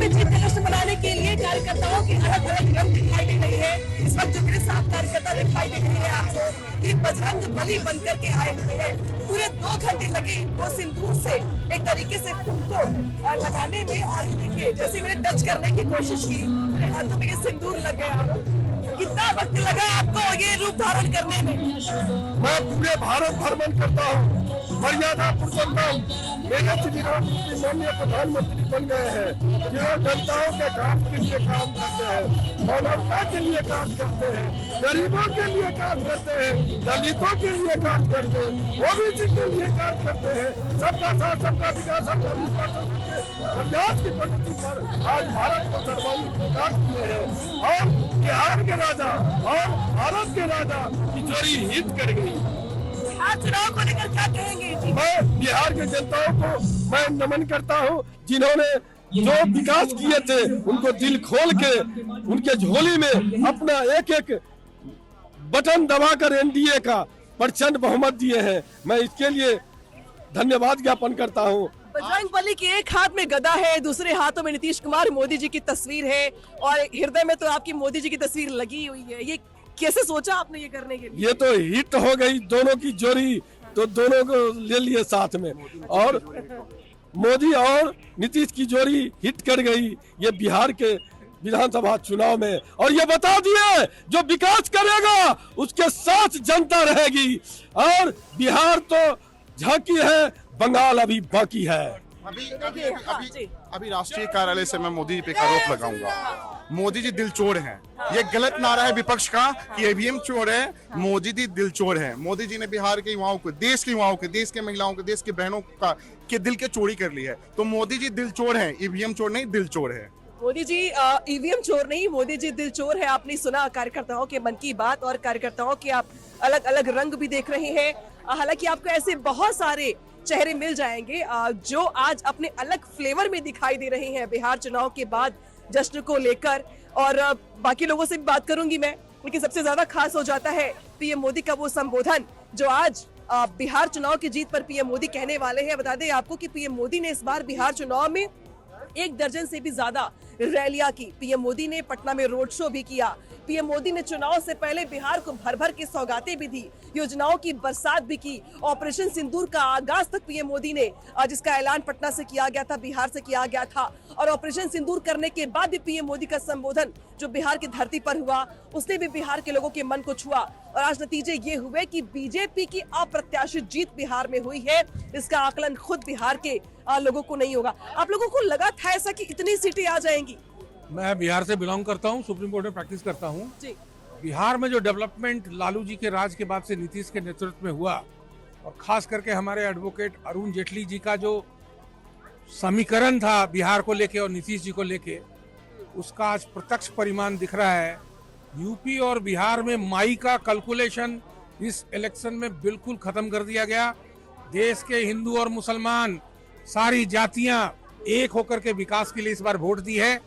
में जीत का जश्न मनाने के लिए कार्यकर्ताओं की अलग अलग रंग दिखाई दे रही है। इस वक्त जो मेरे साथ कार्यकर्ता दिखाई दे रही है आपको, ये बजरंग बली बनकर के आए हुए हैं। पूरे 2 घंटे लगे वो सिंदूर से एक तरीके से उनको लगाने में, और देखिए जैसे मैंने टच करने की कोशिश की, मेरे हाथों में ये सिंदूर लग गया। कितना वक्त लगा आपको ये रूप धारण करने में? मैं पूरे भारत भ्रमण करता हूँ, मर्यादा पुरुषोत्तम मेरे श्री राम जी माननीय प्रधानमंत्री बन गए हैं, जो जनताओं के काम के लिए काम करते हैं, मानवता के लिए काम करते हैं, गरीबों के लिए काम करते हैं, दलितों के लिए काम करते हैं, ओबीसी के लिए काम करते हैं। सबका साथ, सबका विकास, सबका विश्वास प्रयास की पद्धति पर आज भारत को सर्वाधिक विकास किए हैं और बिहार के राजा और भारत के राजा की जोड़ी हित कर गई। आज चुनाव को लेकर क्या कहेंगे जी? मैं बिहार के जनताओं को मैं नमन करता हूं, जिन्होंने जो विकास किए थे उनको दिल खोल के उनके झोली में अपना एक एक बटन दबाकर एनडीए का प्रचंड बहुमत दिए हैं। मैं इसके लिए धन्यवाद ज्ञापन करता हूं। बजरंग बली के एक हाथ में गदा है, दूसरे हाथों में नीतीश कुमार मोदी जी की तस्वीर है, और हृदय में तो आपकी मोदी जी की तस्वीर लगी हुई है। ये कैसे सोचा आपने ये करने के लिए? ये तो हिट हो गई दोनों की जोड़ी, तो दोनों को ले लिए साथ में, और मोदी और नीतीश की जोड़ी हिट कर गई ये बिहार के विधानसभा चुनाव में। और ये बता दिए जो विकास करेगा उसके साथ जनता रहेगी, और बिहार तो झांकी है, बंगाल अभी बाकी है। अभी राष्ट्रीय कार्यालय से मैं मोदी जी पे आरोप लगाऊंगा। मोदी जी दिल चोर हैं। ये गलत नारा है विपक्ष का कि ईवीएम चोर है, मोदी जी दिल चोर है। मोदी जी ने बिहार के युवाओं को, देश के युवाओं के, देश के महिलाओं के, देश के बहनों का के दिल के चोरी कर ली है। तो मोदी जी दिल चोर है, ईवीएम चोर नहीं, दिल चोर है। मोदी जी ईवीएम चोर नहीं, मोदी जी दिल चोर है। आपने सुना कार्यकर्ताओं के मन की बात, और कार्यकर्ताओं के आप अलग अलग रंग भी देख रहे हैं। हालांकि आपको ऐसे बहुत सारे चेहरे मिल जाएंगे जो आज अपने अलग फ्लेवर में दिखाई दे रहे हैं बिहार चुनाव के बाद जश्न को लेकर। और बाकी लोगों से भी बात करूंगी मैं, लेकिन सबसे ज्यादा खास हो जाता है पीएम मोदी का वो संबोधन जो आज बिहार चुनाव की जीत पर पीएम मोदी कहने वाले हैं। बता दें आपको कि पीएम मोदी ने इस बार बिहार चुनाव में 1 दर्जन से भी ज्यादा रैलियां की। पीएम मोदी ने पटना में रोड शो भी किया। पीएम मोदी ने चुनाव से पहले बिहार को भर भर के सौगातें भी दी, योजनाओं की बरसात भी की। ऑपरेशन सिंदूर का आगाज तक पीएम मोदी ने, जिसका ऐलान पटना से किया गया था, बिहार से किया गया था, और ऑपरेशन सिंदूर करने के बाद भी पीएम मोदी का संबोधन जो बिहार की धरती पर हुआ, उसने भी बिहार के लोगों के मन को छुआ। और आज नतीजे ये हुए कि बीजेपी की अप्रत्याशित जीत बिहार में हुई है। इसका आकलन खुद बिहार के लोगों को नहीं होगा। आप लोगों को लगा था ऐसा कि इतनी सीटें आ जाएंगी? मैं बिहार से बिलोंग करता हूं, सुप्रीम कोर्ट में प्रैक्टिस करता हूं। बिहार में जो डेवलपमेंट लालू जी के राज के बाद से नीतीश के नेतृत्व में हुआ, और खास करके हमारे एडवोकेट अरुण जेटली जी का जो समीकरण था बिहार को लेके और नीतीश जी को लेके, उसका आज प्रत्यक्ष परिणाम दिख रहा है। यूपी और बिहार में माई का कैलकुलेशन इस इलेक्शन में बिल्कुल खत्म कर दिया गया। देश के हिंदू और मुसलमान सारी जातियां एक होकर के विकास के लिए इस बार वोट दी है।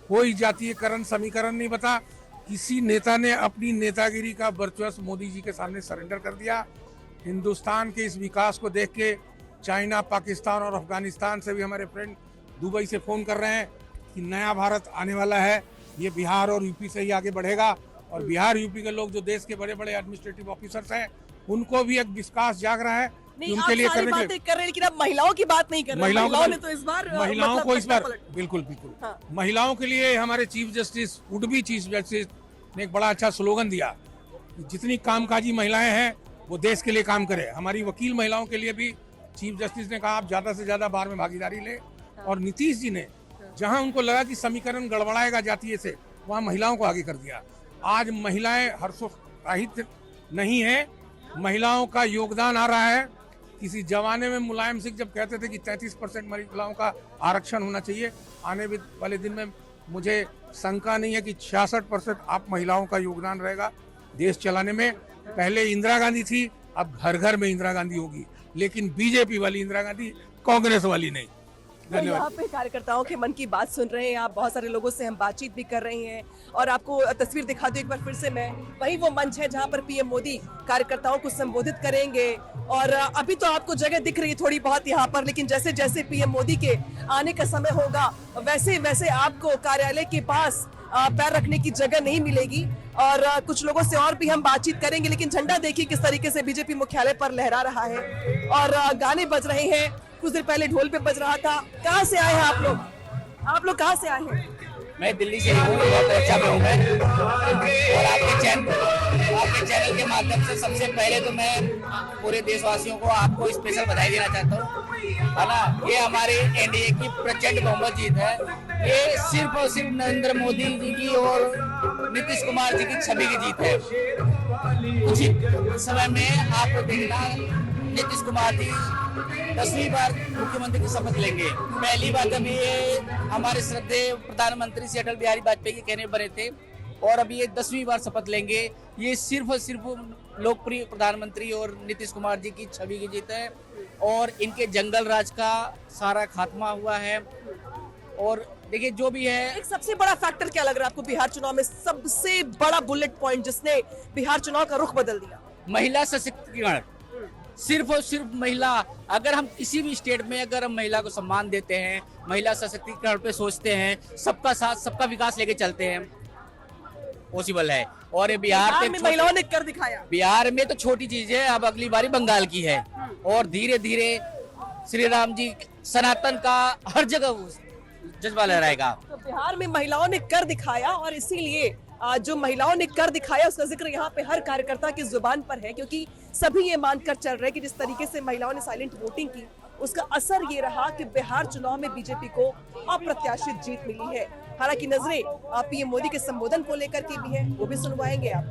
कोई जातीयकरण समीकरण नहीं बता। किसी नेता ने अपनी नेतागिरी का वर्चस्व मोदी जी के सामने सरेंडर कर दिया। हिंदुस्तान के इस विकास को देख के चाइना, पाकिस्तान और अफगानिस्तान से भी हमारे फ्रेंड दुबई से फोन कर रहे हैं कि नया भारत आने वाला है, ये बिहार और यूपी से ही आगे बढ़ेगा। और बिहार यूपी के लोग जो देश के बड़े बड़े एडमिनिस्ट्रेटिव ऑफिसर्स हैं, उनको भी एक विश्वास जाग रहा है नहीं, उनके लिए करने बातें कर रहे हैं, लेकिन आप महिलाओं की बात नहीं कर रहे। महिलाओं ने तो इस बार महिलाओं को इस बार बिल्कुल हाँ। महिलाओं के लिए हमारे chief justice, would be chief justice ने एक बड़ा अच्छा स्लोगन दिया, जितनी कामकाजी महिलाएं हैं वो देश के लिए काम करे। हमारी वकील महिलाओं के लिए भी चीफ जस्टिस ने कहा आप ज्यादा से ज्यादा बार में भागीदारी ले। और नीतीश जी ने जहां उनको लगा कि समीकरण गड़बड़ाएगा जातीय से, वहां महिलाओं को आगे कर दिया। आज महिलाएं हर्षोत्साहित नहीं है, महिलाओं का योगदान आ रहा है। किसी जमाने में मुलायम सिंह जब कहते थे कि 33% महिलाओं का आरक्षण होना चाहिए, आने वाले दिन में मुझे शंका नहीं है कि 66% आप महिलाओं का योगदान रहेगा देश चलाने में। पहले इंदिरा गांधी थी, अब घर घर में इंदिरा गांधी होगी, लेकिन बीजेपी वाली इंदिरा गांधी, कांग्रेस वाली नहीं। तो यहाँ पे कार्यकर्ताओं के मन की बात सुन रहे हैं आप, बहुत सारे लोगों से हम बातचीत भी कर रहे हैं और आपको तस्वीर दिखा दूं एक बार फिर से मैं, वही वो मंच है जहाँ पर पीएम मोदी कार्यकर्ताओं को संबोधित करेंगे। और अभी तो आपको जगह दिख रही है थोड़ी बहुत यहाँ पर, लेकिन जैसे जैसे पीएम मोदी के आने का समय होगा वैसे वैसे आपको कार्यालय के पास पैर रखने की जगह नहीं मिलेगी। और कुछ लोगों से और भी हम बातचीत करेंगे, लेकिन झंडा देखिए किस तरीके से बीजेपी मुख्यालय पर लहरा रहा है और गाने बज रहे हैं। कुछ देर पहले ढोल पे बज रहा था। कहाँ से आए हैं आप लोग? आप लोग कहाँ से आए हैं? मैं दिल्ली से हूँ, बहुत अच्छा हूँ मैं। और आपके चैनल के माध्यम से सबसे पहले तो मैं पूरे देशवासियों को आपको स्पेशल बधाई देना चाहता हूँ, है ना। ये हमारे एनडीए की प्रचंड बहुमत जीत है। ये सिर्फ और सिर्फ नरेंद्र मोदी जी की और नीतीश कुमार जी की छवि की जीत है। कुछ ही समय में आपको देखना नीतीश कुमार जी 10वीं बार मुख्यमंत्री की शपथ लेंगे। पहली बार जब ये हमारे श्रद्धेय प्रधानमंत्री श्री अटल बिहारी वाजपेयी के कहने बने थे और अभी ये 10वीं बार शपथ लेंगे। ये सिर्फ और सिर्फ लोकप्रिय प्रधानमंत्री और नीतीश कुमार जी की छवि की जीत है और इनके जंगल राज का सारा खात्मा हुआ है। और देखिए जो भी है, एक सबसे बड़ा फैक्टर क्या लग रहा है आपको बिहार चुनाव में, सबसे बड़ा बुलेट पॉइंट जिसने बिहार चुनाव का रुख बदल दिया? महिला सशक्तिकरण। सिर्फ और सिर्फ महिला, अगर हम किसी भी स्टेट में अगर हम महिला को सम्मान देते हैं, महिला सशक्तिकरण पे सोचते हैं, सबका साथ सबका विकास लेके चलते हैं, पॉसिबल है। और ये बिहार में महिलाओं ने कर दिखाया। बिहार में तो छोटी चीज है, अब अगली बारी बंगाल की है और धीरे धीरे श्री राम जी सनातन का हर जगह जज्बा लहराएगा। तो बिहार में महिलाओं ने कर दिखाया और इसीलिए जो महिलाओं ने कर दिखाया उसका जिक्र यहाँ पे हर कार्यकर्ता की जुबान पर है, क्योंकि सभी ये मानकर चल रहे हैं कि जिस तरीके से महिलाओं ने साइलेंट वोटिंग की उसका असर ये रहा कि बिहार चुनाव में बीजेपी को अप्रत्याशित जीत मिली है। हालांकि नजरें पीएम मोदी के संबोधन को लेकर के भी है, वो भी सुनवाएंगे आप।